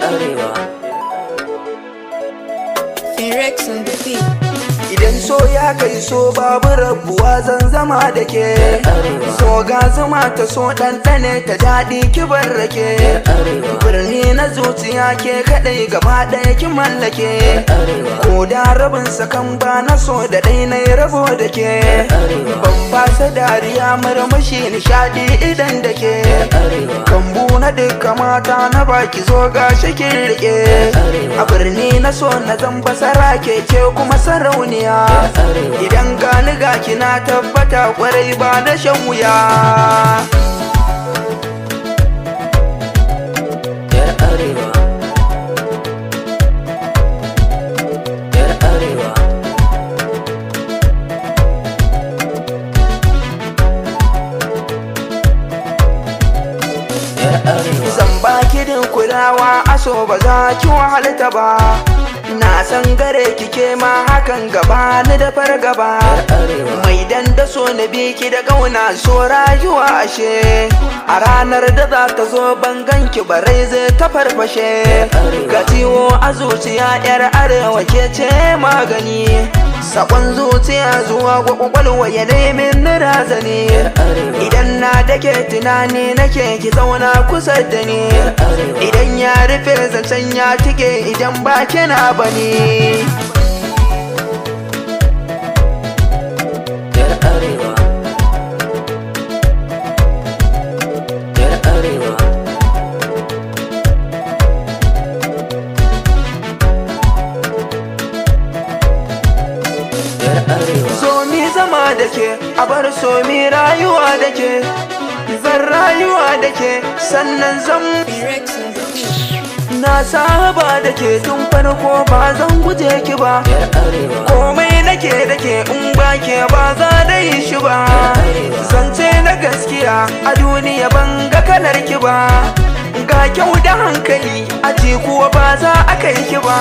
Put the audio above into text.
arewa. Idan so ya kai so babu rabuwa zan zama da ke. So ga zama ta so ɗanɗane ta daɗi kibar rake. Birni na zuciya ke kaɗai gaba ɗaya ki mallake. Ko da rabin sakan ba na so da ɗai na rabo da ke. Ban fasa dariya murmushi nishaɗi idan da ke. Kambu na duka mata na baki zo ga shakin rike. A birni na so na zan basara ke kuma sarauniya. Idan gani ga kina tabbata kwarai ba da shan wuya. Yar arewa, yar arewa, yar arewa. Zan baki din kulawa aso ba za ki wahalta ba. Na san gare kike ma hakan gaba ni da fargaba. Mai danda so na biki da gauna so rayuwa ashe. A ranar da za ta zo bangan ki barai zai ta farfashe. Ga ciwo a zuciya yar arewa ke ce magani. Sakon zuciya zuwa kwakwalwa ya nemin na razani. Idan na dake tunani nake ki zauna kusa da ni. Idan ya rufe zancen ya tike idan ba kina bane. Yar arewa, yar arewa, yar arewa. So mi zama da ke a bar so mi rayuwa da ke. Zan rayuwa da ke sannan zan na saba da ke tun farko ba zan guje ki ba. Komai nake da ke in ba ke ba za da yi shi ba. Zance na gaskiya a duniya ban ga kalar ki ba. Ga kyau da hankali a kuwa ba za a kai ki ba.